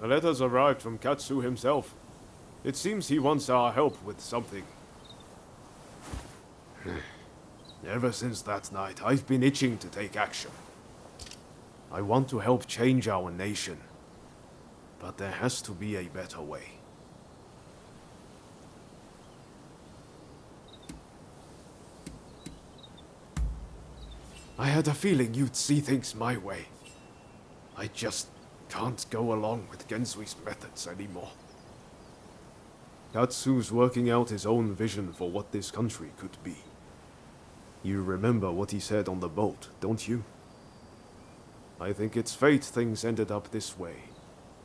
The letters arrived from Katsu himself. It seems he wants our help with something. Ever since that night, I've been itching to take action. I want to help change our nation. But there has to be a better way. I had a feeling you'd see things my way. I just can't go along with Gensui's methods anymore. Katsu's working out his own vision for what this country could be. You remember what he said on the boat, don't you? I think it's fate things ended up this way,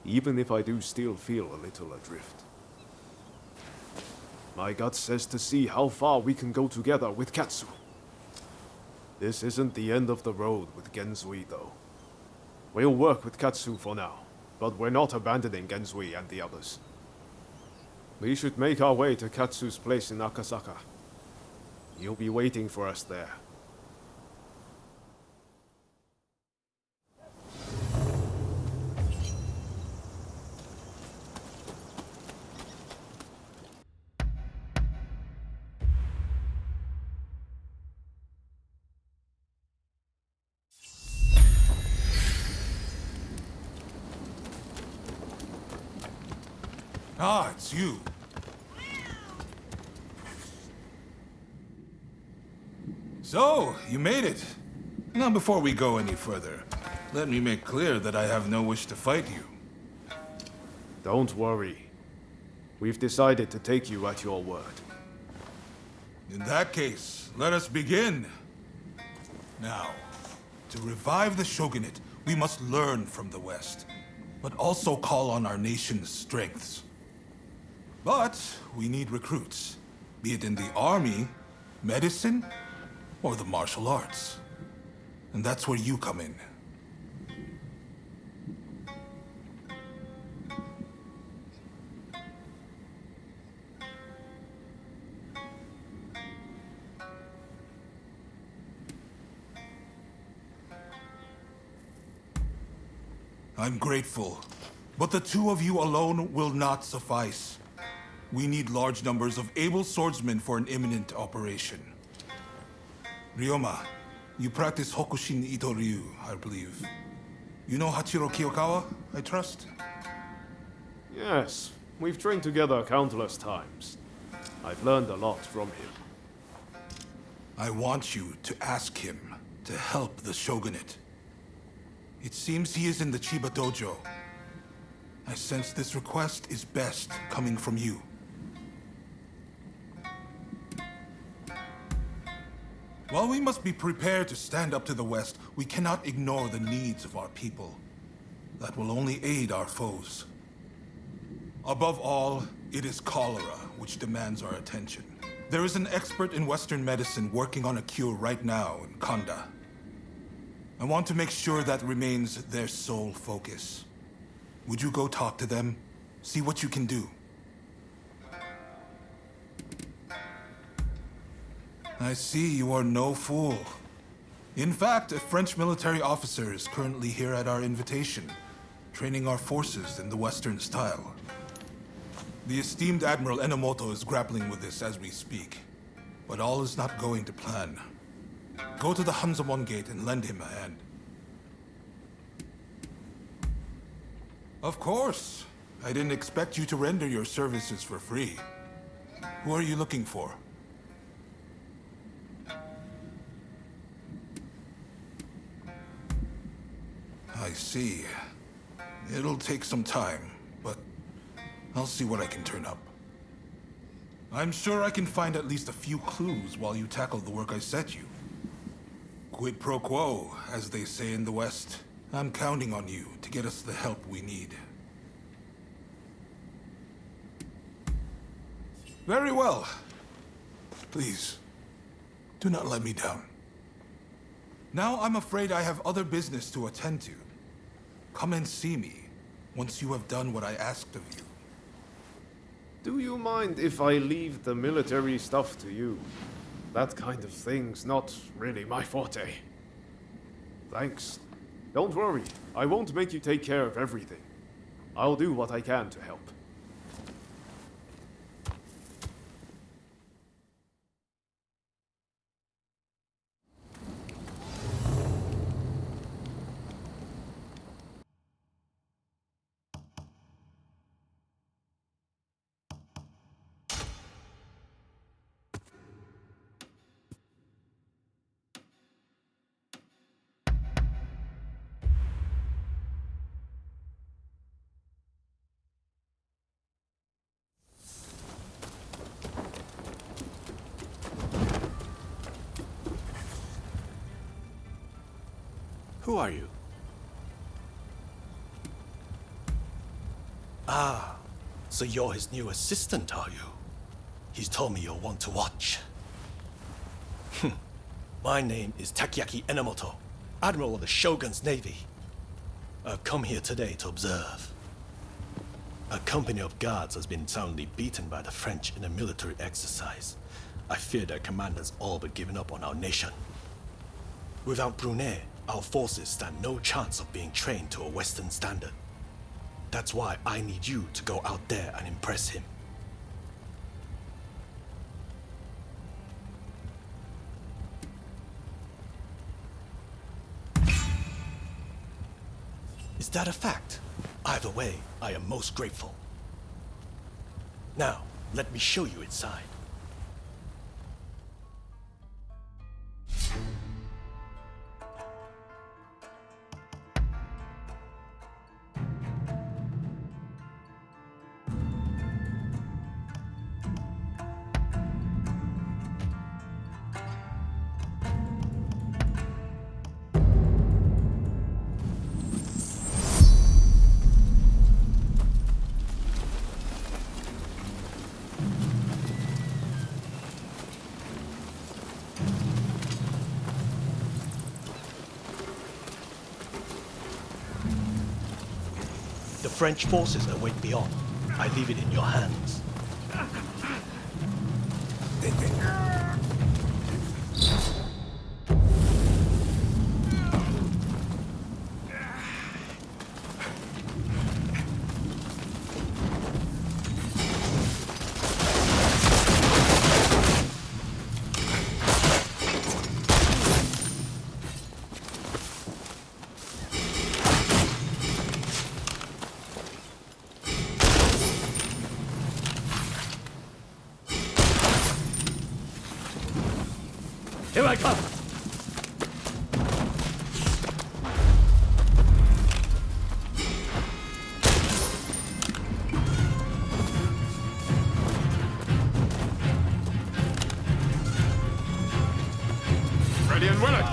even if I do still feel a little adrift. My gut says to see how far we can go together with Katsu. This isn't the end of the road with Genzui, though. We'll work with Katsu for now, but we're not abandoning Genzui and the others. We should make our way to Katsu's place in Akasaka. He'll be waiting for us there. Ah, it's you. So, you made it. Now, before we go any further, let me make clear that I have no wish to fight you. Don't worry. We've decided to take you at your word. In that case, let us begin. Now, to revive the Shogunate, we must learn from the West, but also call on our nation's strengths. But we need recruits, be it in the army, medicine, or the martial arts. And that's where you come in. I'm grateful, but the two of you alone will not suffice. We need large numbers of able swordsmen for an imminent operation. Ryoma, you practice Hokushin Ito-ryu, I believe. You know Hachiro Kiyokawa, I trust? Yes, we've trained together countless times. I've learned a lot from him. I want you to ask him to help the Shogunate. It seems he is in the Chiba Dojo. I sense this request is best coming from you. While we must be prepared to stand up to the West, we cannot ignore the needs of our people. That will only aid our foes. Above all, it is cholera which demands our attention. There is an expert in Western medicine working on a cure right now in Kanda. I want to make sure that remains their sole focus. Would you go talk to them? See what you can do. I see you are no fool. In fact, a French military officer is currently here at our invitation, training our forces in the Western style. The esteemed Admiral Enomoto is grappling with this as we speak, but all is not going to plan. Go to the Hanzomon Gate and lend him a hand. Of course. I didn't expect you to render your services for free. Who are you looking for? I see. It'll take some time, but I'll see what I can turn up. I'm sure I can find at least a few clues while you tackle the work I set you. Quid pro quo, as they say in the West. I'm counting on you to get us the help we need. Very well. Please, do not let me down. Now I'm afraid I have other business to attend to. Come and see me once you have done what I asked of you. Do you mind if I leave the military stuff to you? That kind of thing's not really my forte. Thanks. Don't worry, I won't make you take care of everything. I'll do what I can to help. Who are you? Ah, so you're his new assistant, are you? He's told me you're one to watch. My name is Takeaki Enomoto, Admiral of the Shogun's Navy. I've come here today to observe. A company of guards has been soundly beaten by the French in a military exercise. I fear their commanders all but given up on our nation. Without Brunei, our forces stand no chance of being trained to a Western standard. That's why I need you to go out there and impress him. Is that a fact? Either way, I am most grateful. Now, let me show you inside. The French forces await beyond. I leave it in your hands. Here I come! Ready and willing!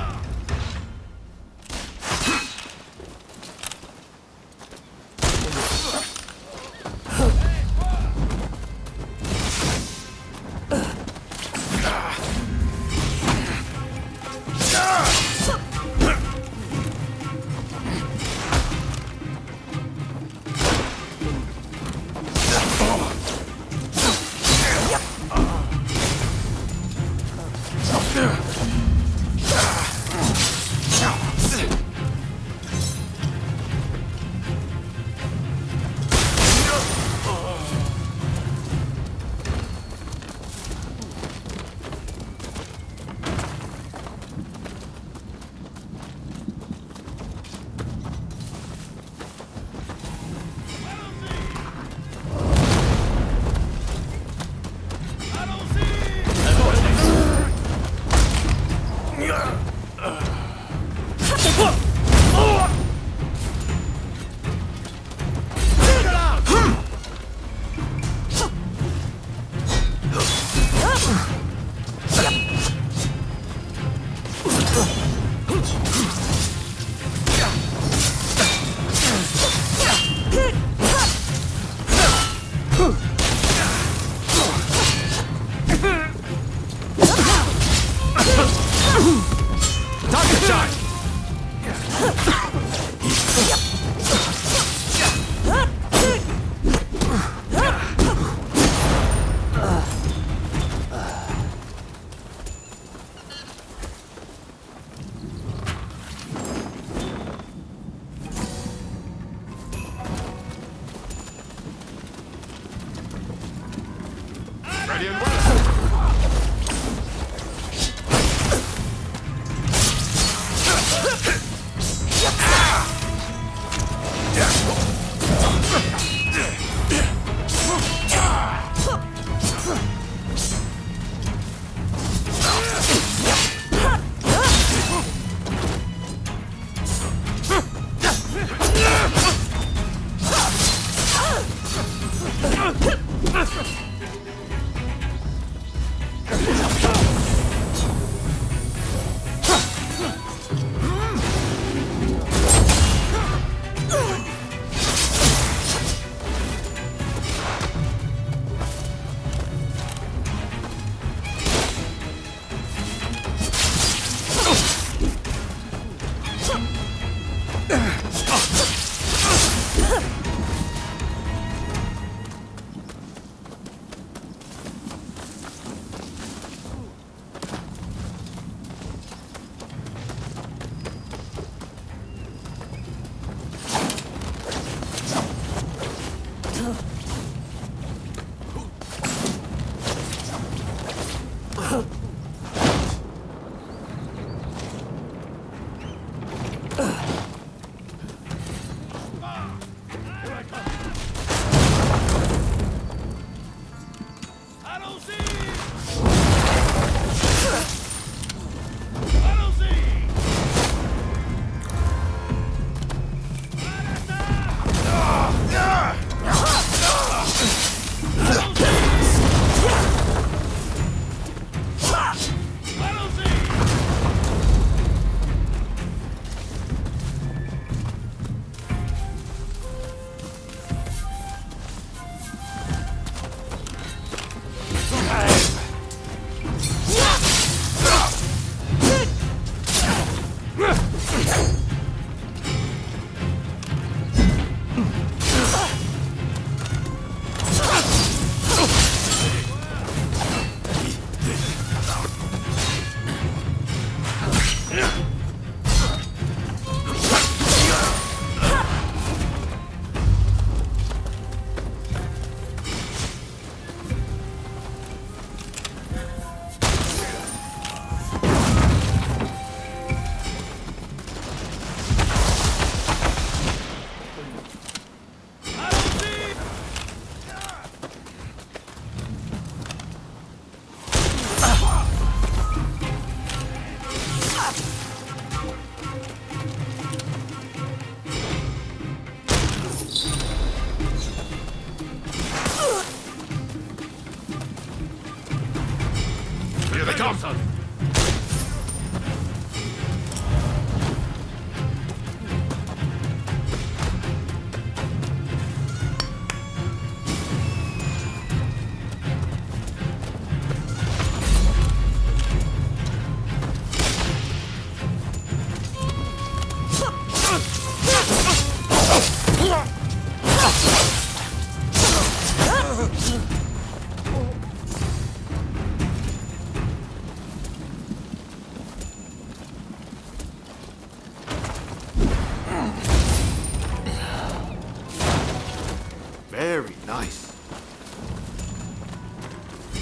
Very nice.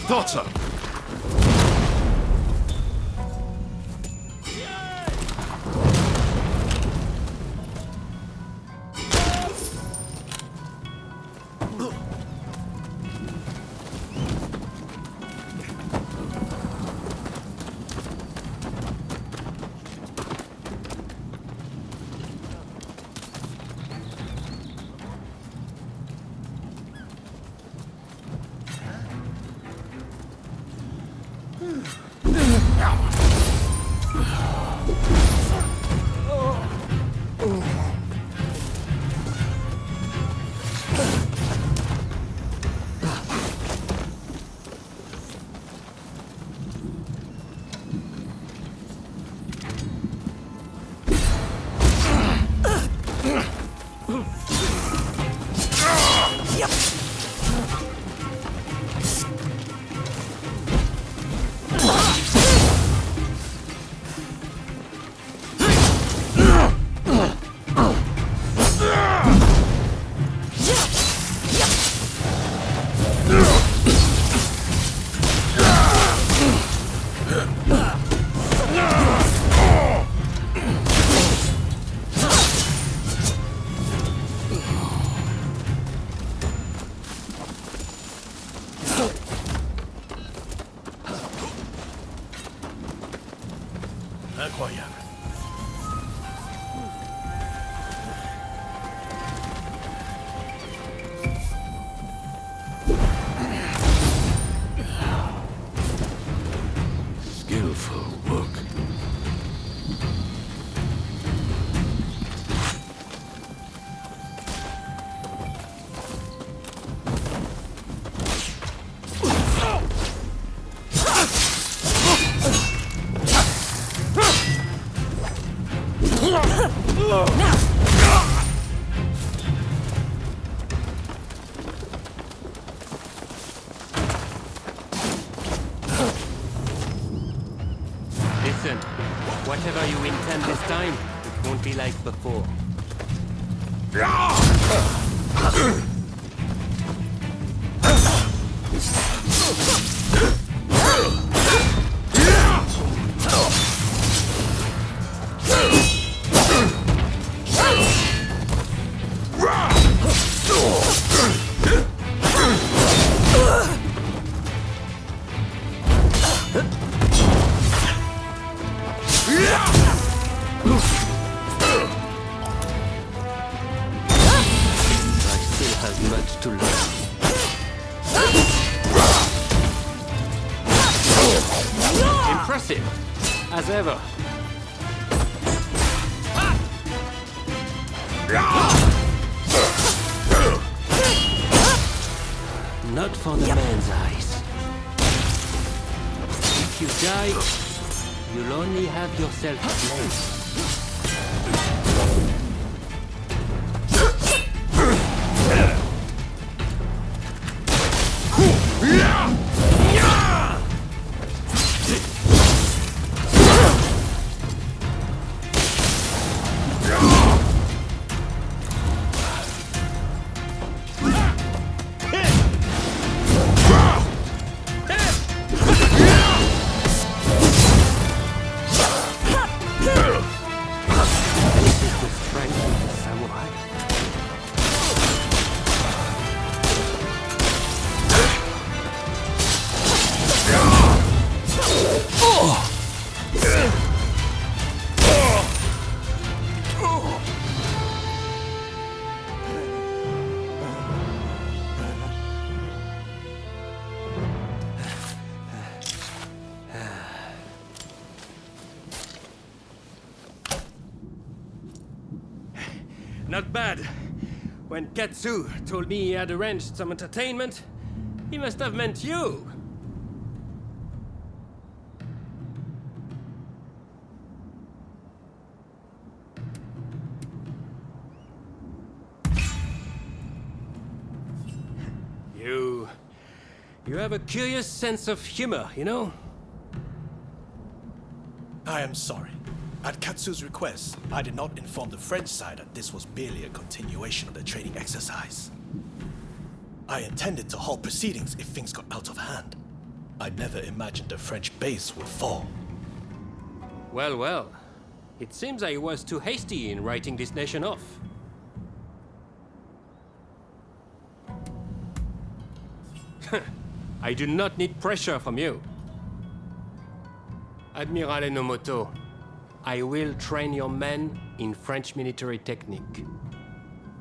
Thought so. you intend this time, it won't be like before. Impressive, as ever. Not for the man's eyes. If you die, you'll only have yourself to blame. Not bad. When Katsu told me he had arranged some entertainment, he must have meant you. You have a curious sense of humor, you know? I am sorry. At Katsu's request, I did not inform the French side that this was merely a continuation of the training exercise. I intended to halt proceedings if things got out of hand. I never imagined the French base would fall. Well, well. It seems I was too hasty in writing this nation off. I do not need pressure from you. Admiral Enomoto, I will train your men in French military technique.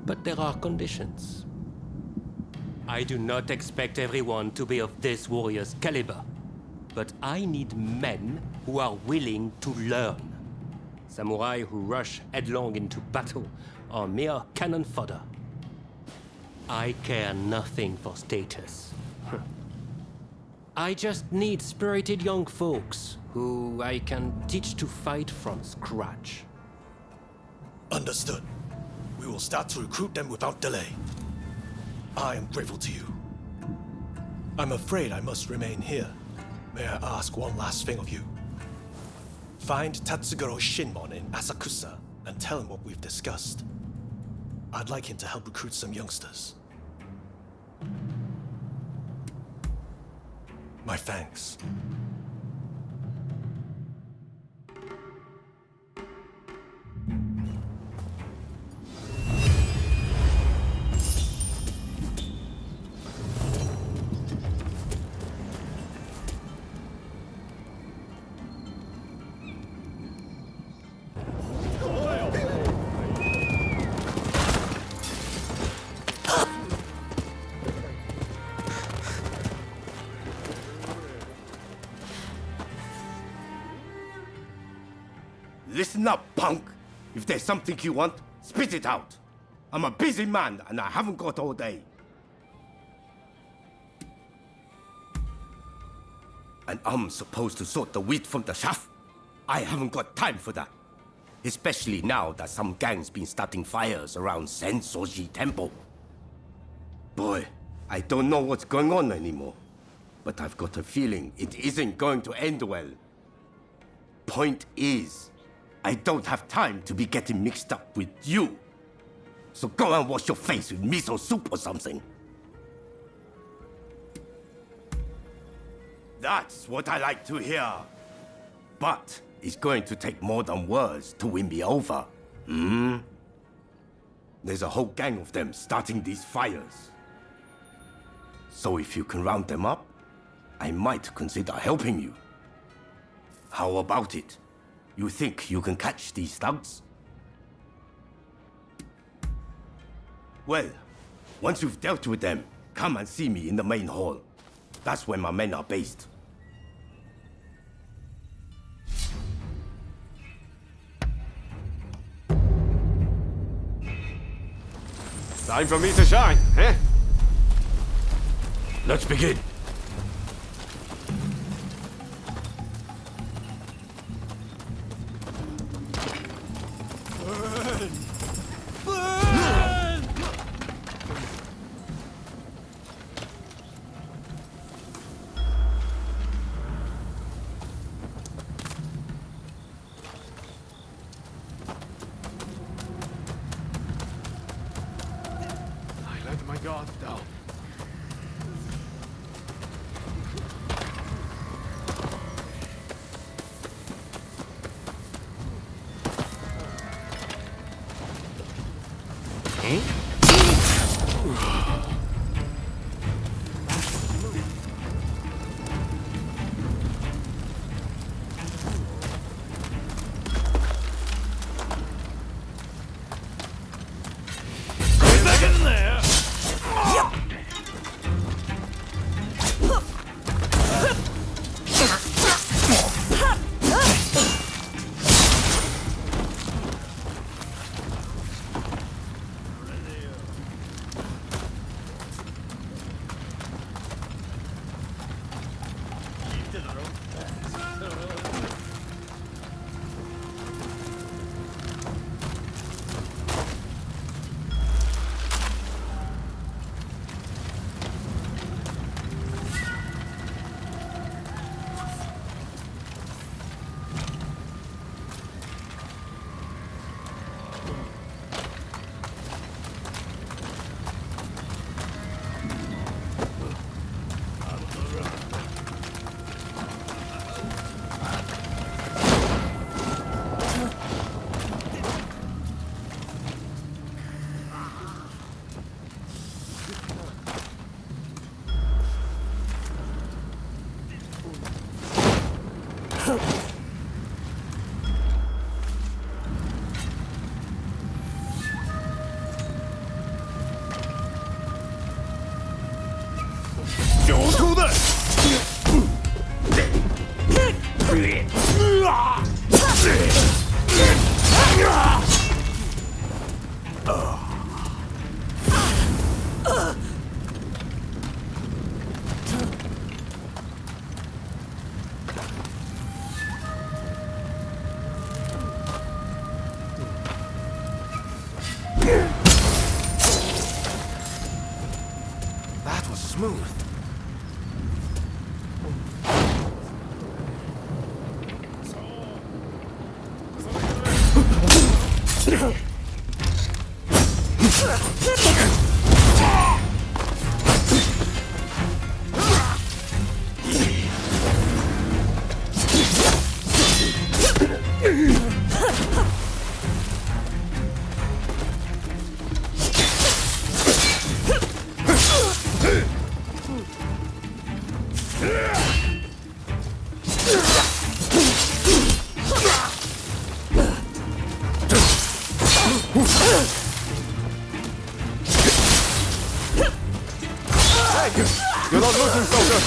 But there are conditions. I do not expect everyone to be of this warrior's caliber, but I need men who are willing to learn. Samurai who rush headlong into battle are mere cannon fodder. I care nothing for status. I just need spirited young folks who I can teach to fight from scratch. Understood. We will start to recruit them without delay. I am grateful to you. I'm afraid I must remain here. May I ask one last thing of you? Find Tatsugoro Shinmon in Asakusa and tell him what we've discussed. I'd like him to help recruit some youngsters. My thanks. Listen up, punk. If there's something you want, spit it out. I'm a busy man and I haven't got all day. And I'm supposed to sort the wheat from the chaff? I haven't got time for that. Especially now that some gang's been starting fires around Sensoji Temple. Boy, I don't know what's going on anymore. But I've got a feeling it isn't going to end well. Point is, I don't have time to be getting mixed up with you. So go and wash your face with miso soup or something. That's what I like to hear. But it's going to take more than words to win me over. There's a whole gang of them starting these fires. So if you can round them up, I might consider helping you. How about it? You think you can catch these thugs? Well, once you've dealt with them, come and see me in the main hall. That's where my men are based. Time for me to shine, eh? Let's begin. I let my guard down. That was smooth. You're not looking so good.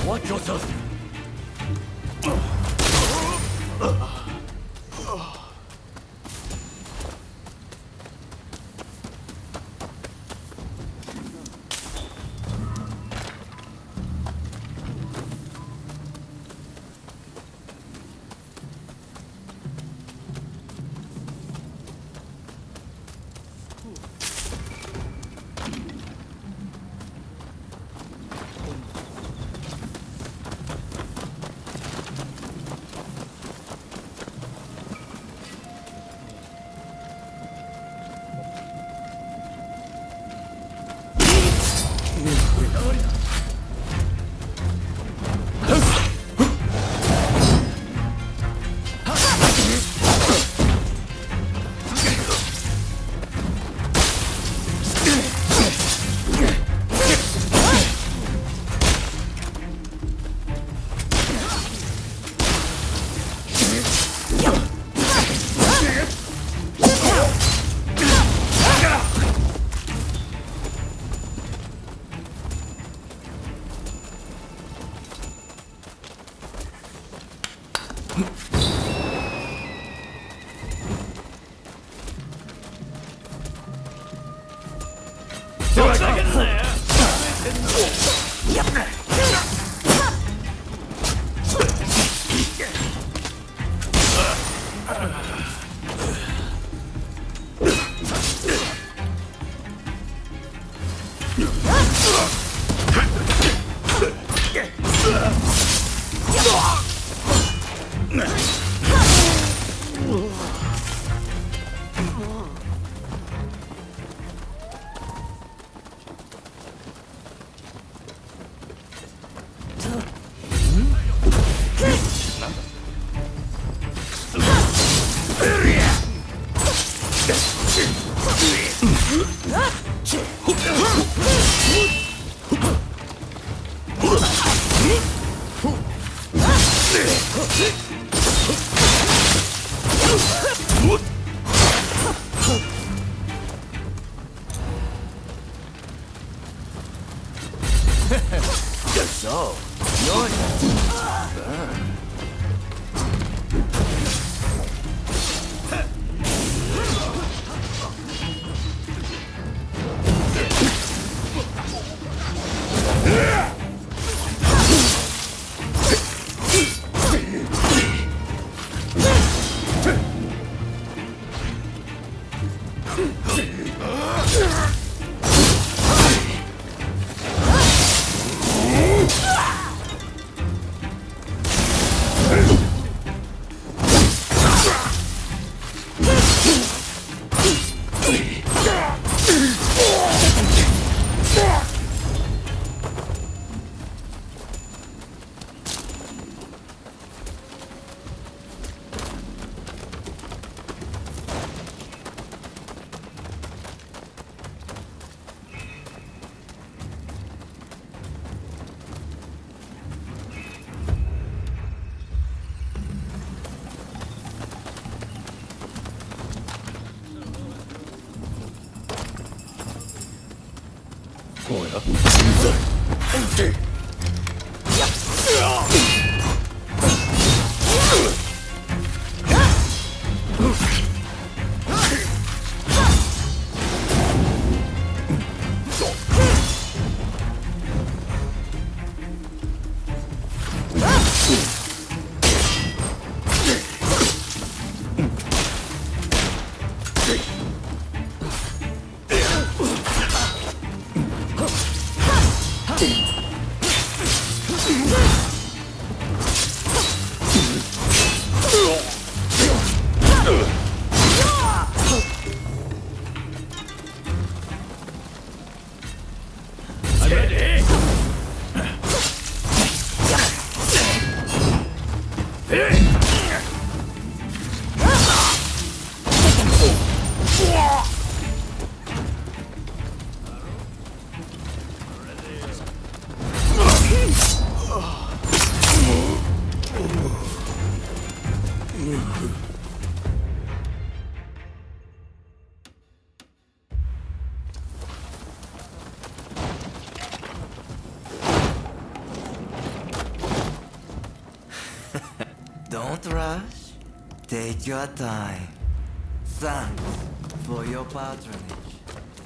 Watch yourself. So, you're... Don't rush. Take your time. Thanks for your patronage.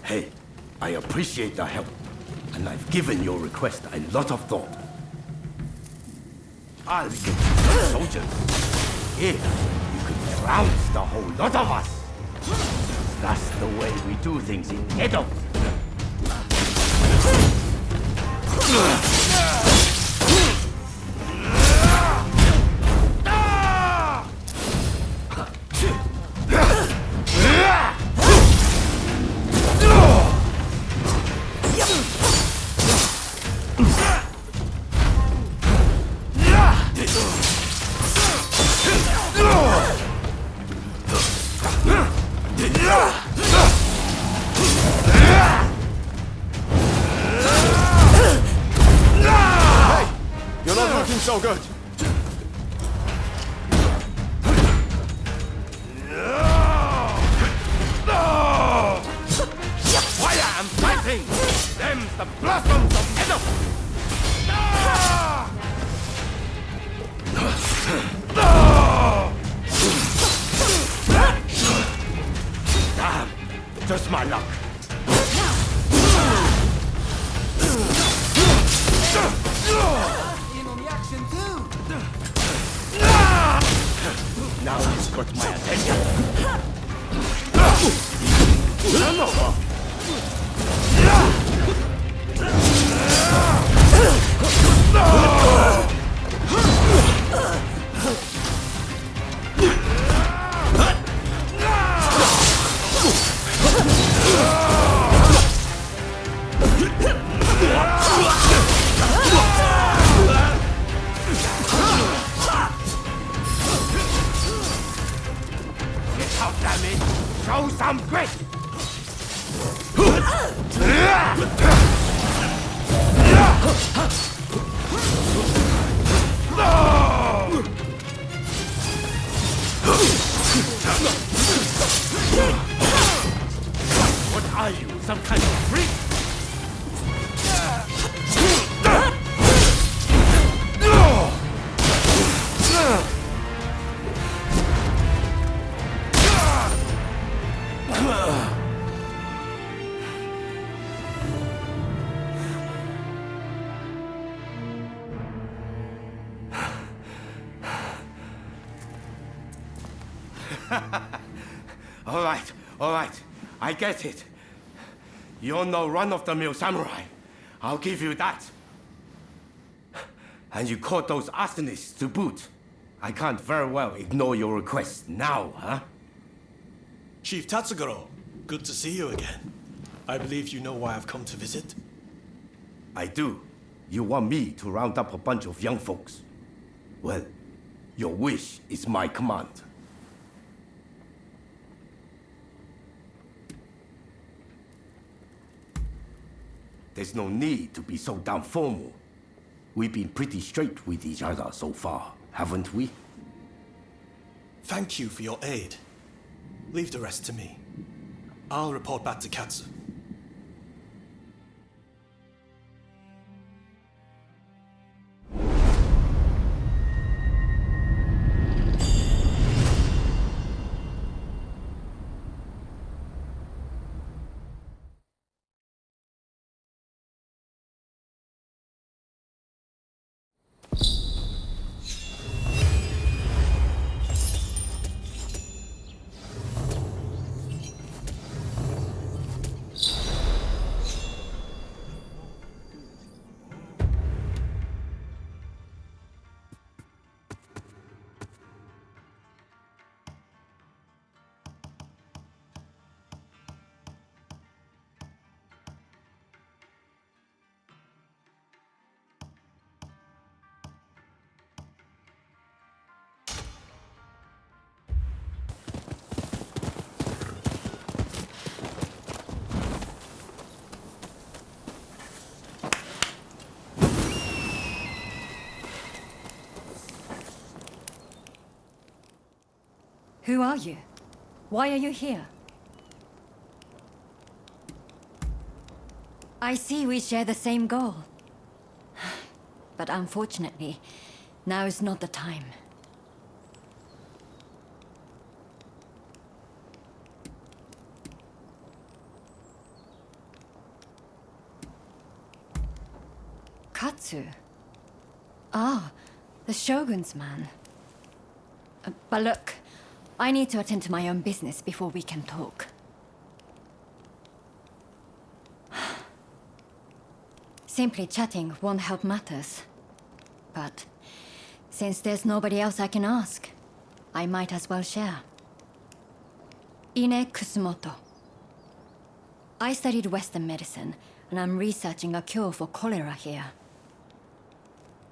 Hey, I appreciate the help, and I've given your request a lot of thought. I'll get you some soldiers. Here, you can trounce the whole lot of us. That's the way we do things in Edo. You're not looking so good. Fire and fighting! Them's the blossoms of Edo! Damn! Just my luck. Now he's got my attention. Get out, damn it! Show some grit! What are you, some kind of freak? All right. I get it. You're no run-of-the-mill samurai. I'll give you that. And you caught those arsonists to boot. I can't very well ignore your request now, huh? Chief Tatsugoro, good to see you again. I believe you know why I've come to visit. I do. You want me to round up a bunch of young folks? Well, your wish is my command. There's no need to be so damn formal. We've been pretty straight with each other so far, haven't we? Thank you for your aid. Leave the rest to me. I'll report back to Katsu. Who are you? Why are you here? I see we share the same goal. But unfortunately, now is not the time. Katsu. Ah, the Shogun's man. But look, I need to attend to my own business before we can talk. Simply chatting won't help matters. But since there's nobody else I can ask, I might as well share. Ine Kusumoto. I studied Western medicine, and I'm researching a cure for cholera here.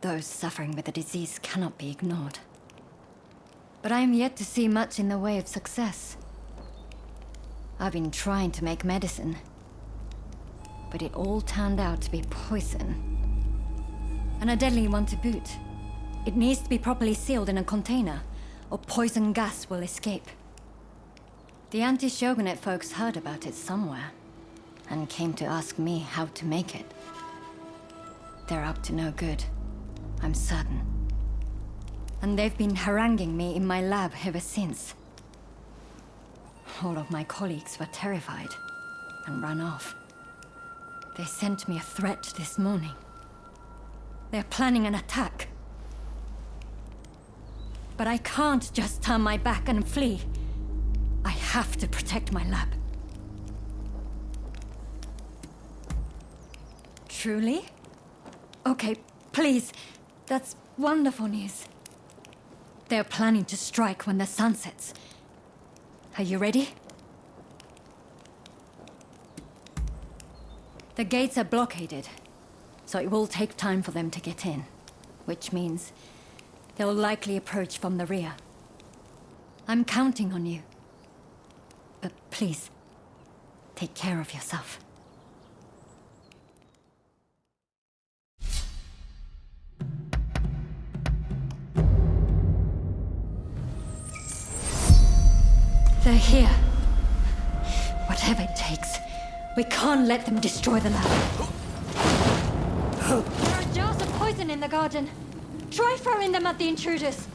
Those suffering with the disease cannot be ignored. But I am yet to see much in the way of success. I've been trying to make medicine, but it all turned out to be poison. And a deadly one to boot. It needs to be properly sealed in a container, or poison gas will escape. The anti-Shogunate folks heard about it somewhere, and came to ask me how to make it. They're up to no good, I'm certain. And they've been haranguing me in my lab ever since. All of my colleagues were terrified and ran off. They sent me a threat this morning. They're planning an attack. But I can't just turn my back and flee. I have to protect my lab. Truly? Okay, please. That's wonderful news. They're planning to strike when the sun sets. Are you ready? The gates are blockaded, so it will take time for them to get in, which means they'll likely approach from the rear. I'm counting on you. But please, take care of yourself. They're here. Whatever it takes. We can't let them destroy the lab. There are jars of poison in the garden. Try throwing them at the intruders.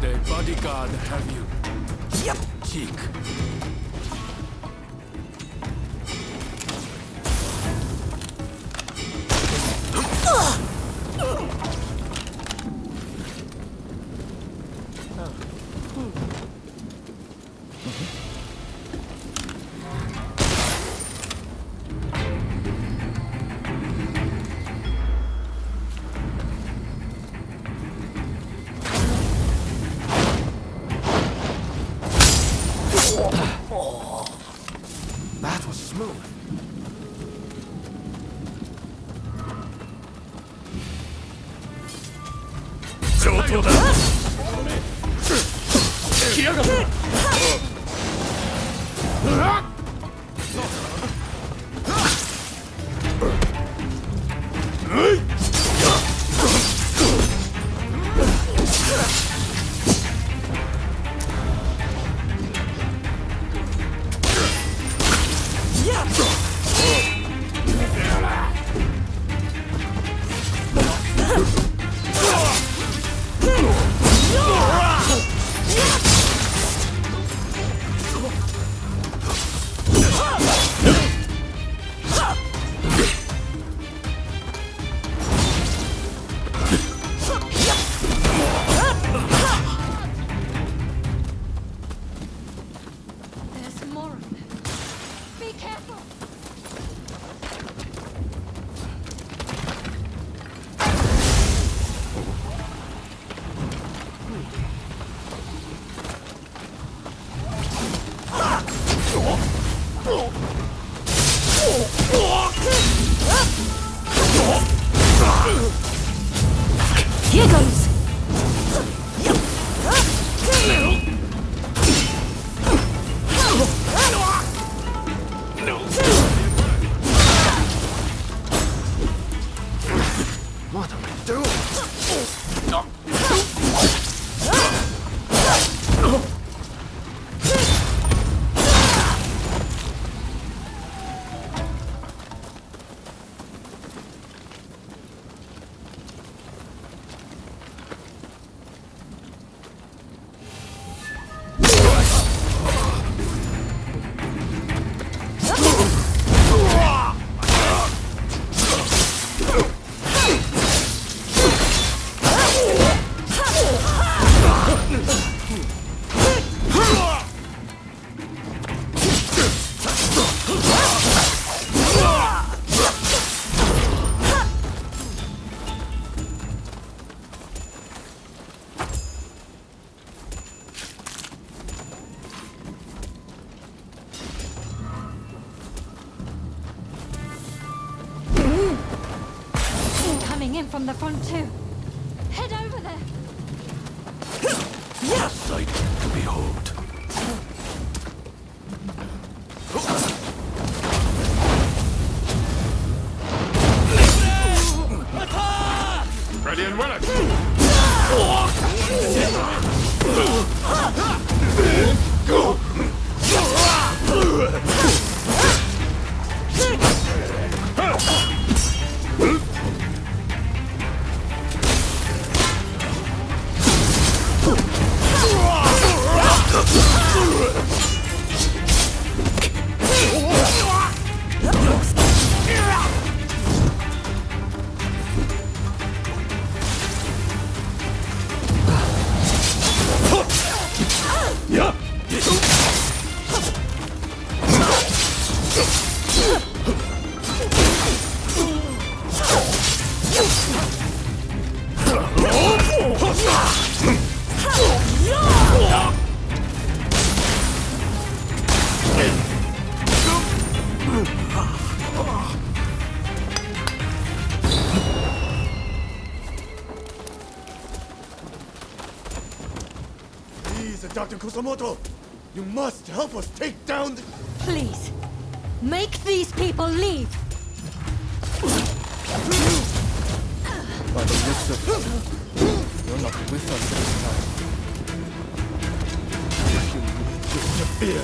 The bodyguard have you. Yep. Cheek. That was smooth. There's more of them. Be careful! Here goes! What am I doing? in from the front too. Head over there. A sight to behold. Ready and willing. Please, Dr. Kusumoto, you must help us take down the... Please, make these people leave. By the looks of it, you're not with us this time. If you disappear,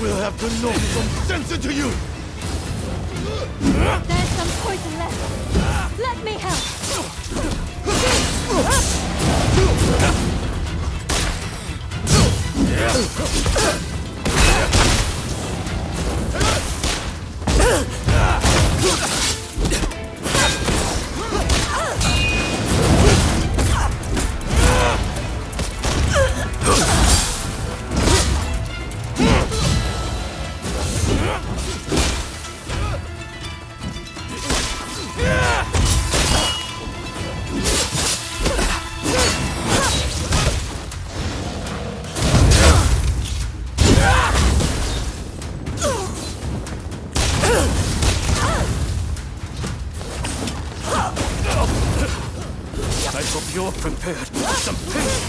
we'll have to knock some sense into you! There's some poison left. Let me help. I hope you're prepared for some pain.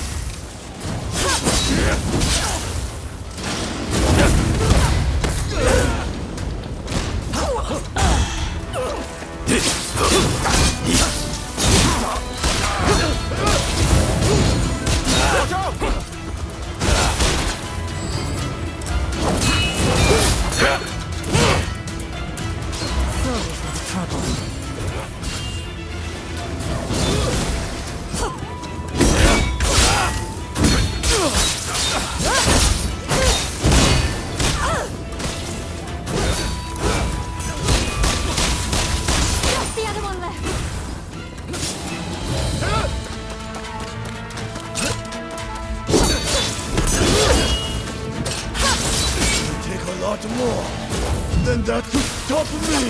Just the other one left. It'll take a lot more than that to stop me!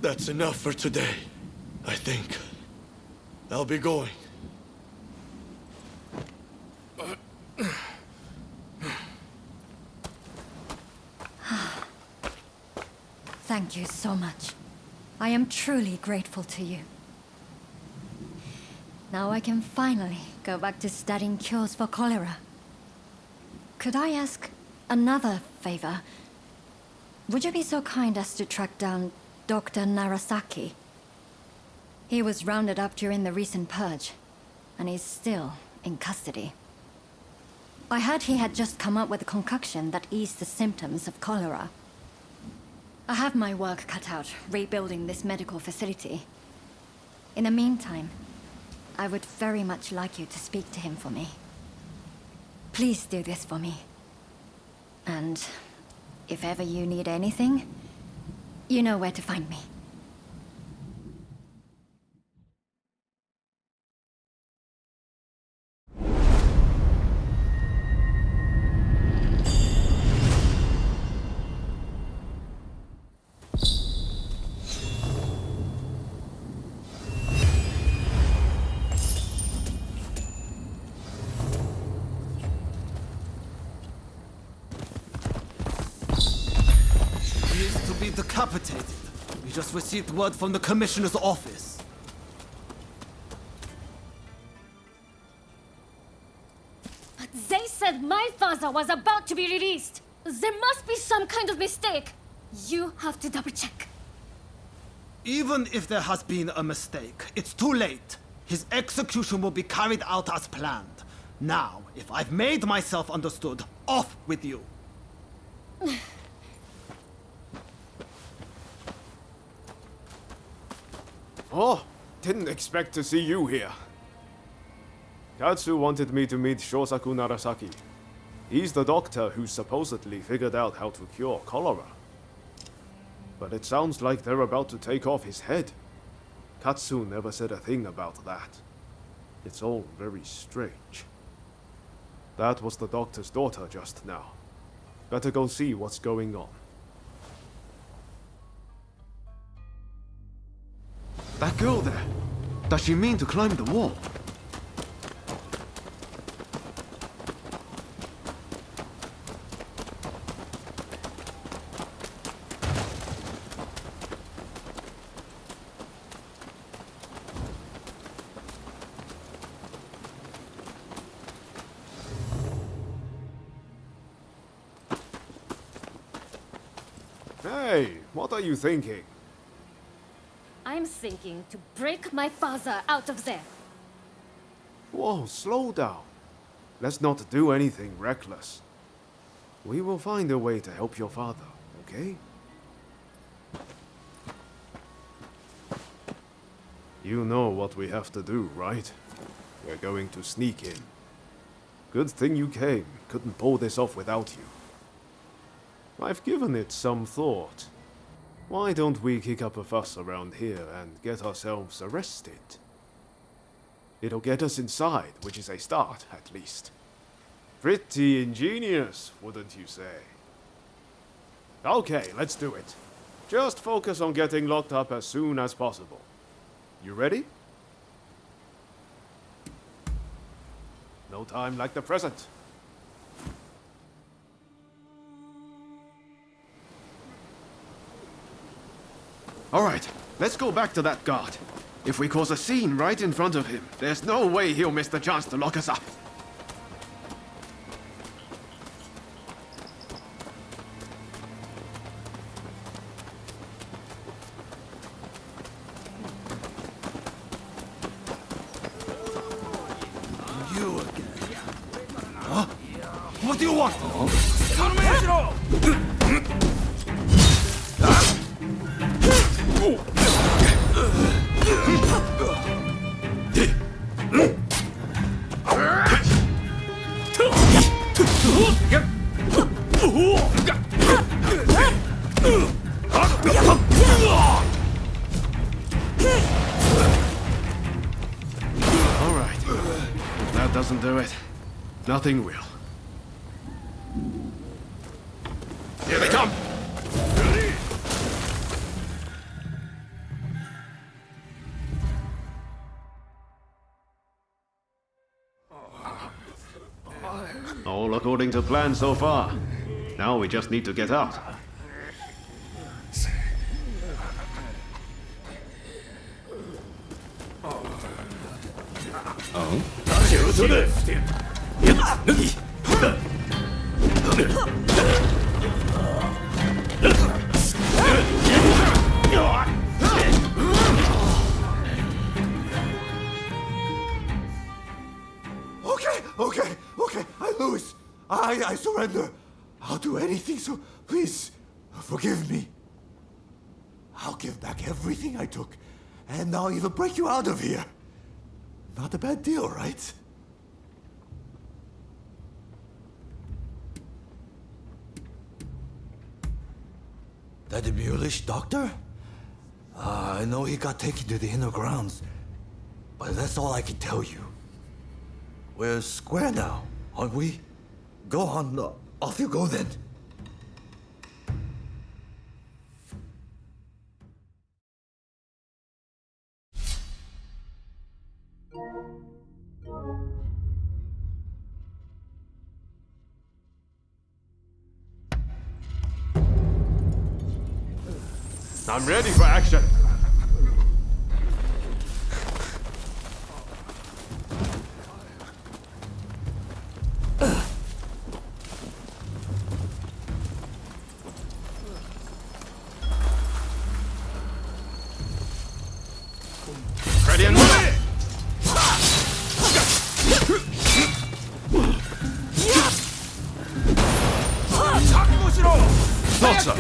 That's enough for today, I think. I'll be going. Thank you so much. I am truly grateful to you. Now I can finally go back to studying cures for cholera. Could I ask another favor? Would you be so kind as to track down Dr. Narasaki? He was rounded up during the recent purge, and he's still in custody. I heard he had just come up with a concoction that eased the symptoms of cholera. I have my work cut out rebuilding this medical facility. In the meantime, I would very much like you to speak to him for me. Please do this for me. And if ever you need anything, you know where to find me. be decapitated. We just received word from the Commissioner's office. But they said my father was about to be released. There must be some kind of mistake. You have to double check. Even if there has been a mistake, it's too late. His execution will be carried out as planned. Now, if I've made myself understood, off with you. Oh, didn't expect to see you here. Katsu wanted me to meet Shosaku Narasaki. He's the doctor who supposedly figured out how to cure cholera. But it sounds like they're about to take off his head. Katsu never said a thing about that. It's all very strange. That was the doctor's daughter just now. Better go see what's going on. That girl there, does she mean to climb the wall? Hey, what are you thinking? I'm thinking to break my father out of there. Whoa, slow down. Let's not do anything reckless. We will find a way to help your father, okay? You know what we have to do, right? We're going to sneak in. Good thing you came. Couldn't pull this off without you. I've given it some thought. Why don't we kick up a fuss around here and get ourselves arrested? It'll get us inside, which is a start, at least. Pretty ingenious, wouldn't you say? Okay, let's do it. Just focus on getting locked up as soon as possible. You ready? No time like the present. Alright, let's go back to that guard. If we cause a scene right in front of him, there's no way he'll miss the chance to lock us up. You again. Huh? What do you want? Alright. If that doesn't do it, nothing will. Here they come! All according to plan so far. Now we just need to get out. Okay, I lose. I surrender. I'll do anything, so please, forgive me. I'll give back everything I took, and I'll even break you out of here. Not a bad deal, right? That the mulish doctor? I know he got taken to the inner grounds, but that's all I can tell you. We're square now, aren't we? Go on, off you go then. I'm ready for action. Ready and move! Thoughts up.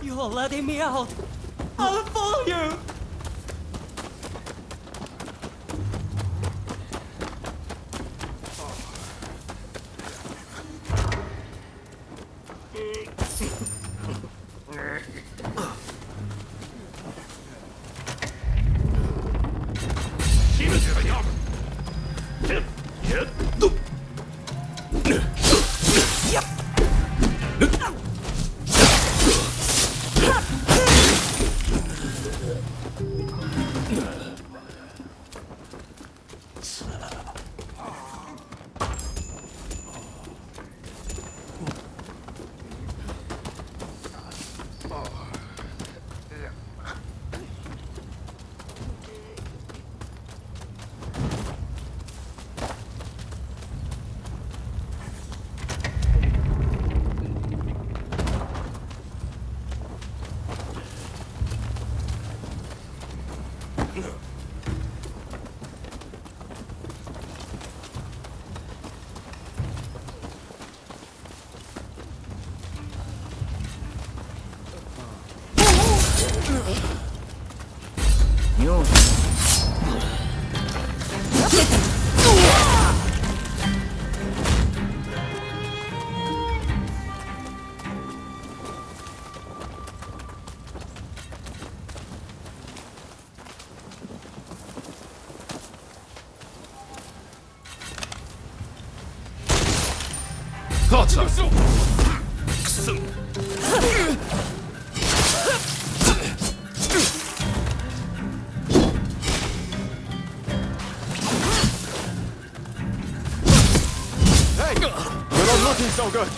You're letting me out. I'll follow you. Thought so. Hey, you're not looking so good.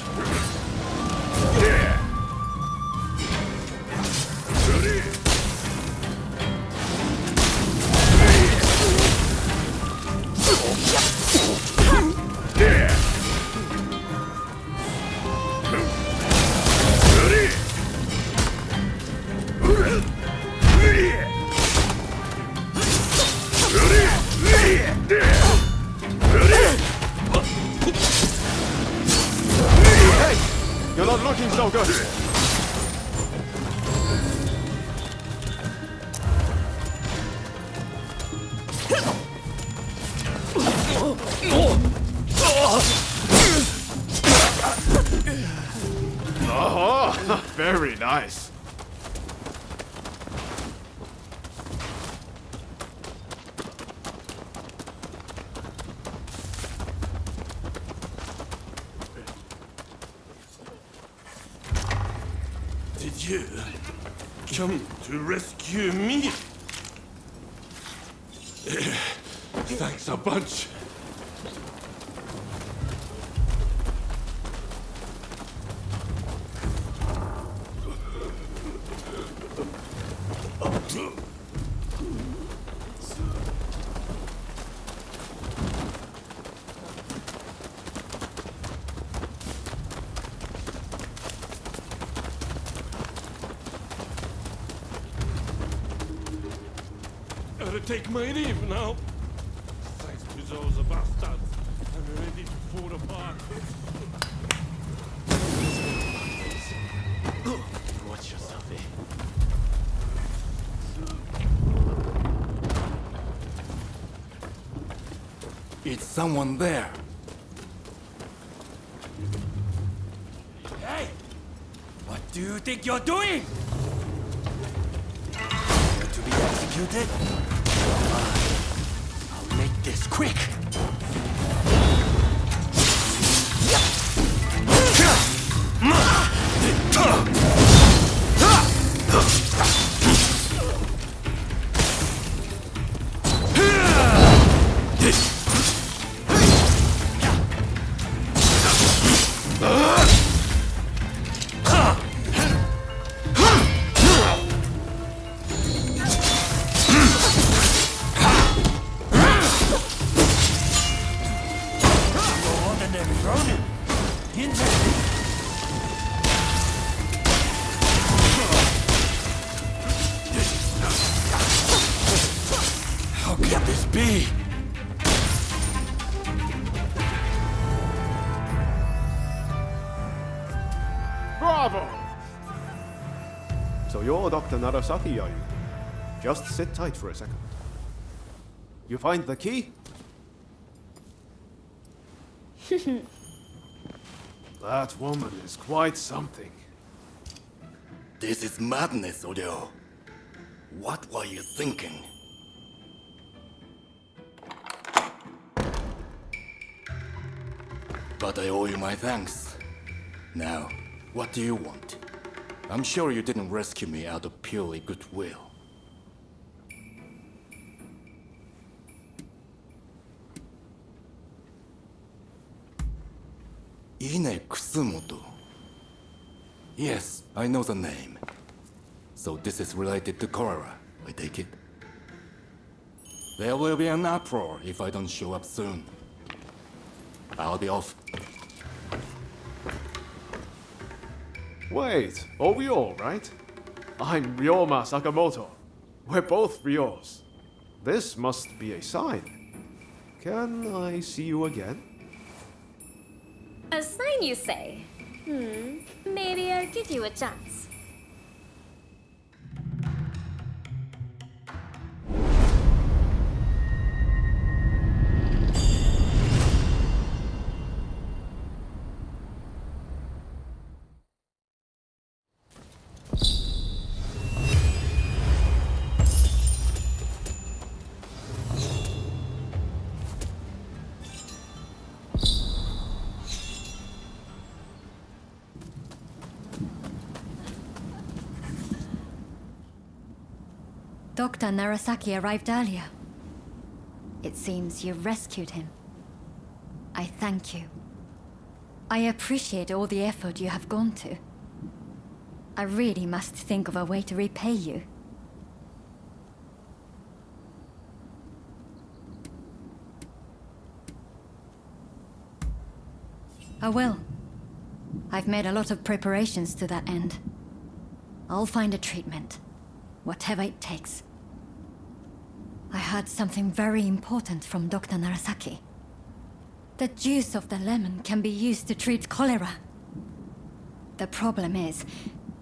Hey, you're not looking so good. Oh, very nice. Did you come to rescue me? Thanks a bunch. Gotta take my leave now. Thanks to those bastards. I'm ready to fall apart. Watch yourself, eh? It's someone there. Hey! What do you think you're doing? To be executed? I'll make this quick. Ronin! Interesting! How can this be? Bravo! So you're Dr. Narasaki, are you? Just sit tight for a second. You find the key? That woman is quite something. This is madness, Odeo. What were you thinking? But I owe you my thanks. Now, what do you want? I'm sure you didn't rescue me out of purely goodwill. Ine Kusumoto. Yes, I know the name. So this is related to cholera, I take it? There will be an uproar if I don't show up soon. I'll be off. Wait, oh Ryo, right? I'm Ryoma Sakamoto. We're both Ryos. This must be a sign. Can I see you again? A sign, you say? Maybe I'll give you a chance. Dr. Narasaki arrived earlier. It seems you rescued him. I thank you. I appreciate all the effort you have gone to. I really must think of a way to repay you. I will. I've made a lot of preparations to that end. I'll find a treatment, whatever it takes. I heard something very important from Dr. Narasaki. The juice of the lemon can be used to treat cholera. The problem is,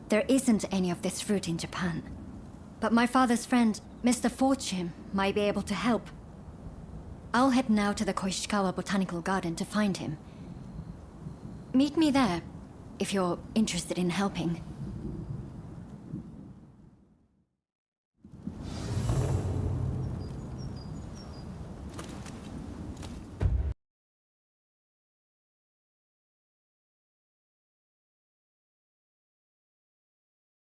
there isn't any of this fruit in Japan. But my father's friend, Mr. Fortune, might be able to help. I'll head now to the Koishikawa Botanical Garden to find him. Meet me there, if you're interested in helping.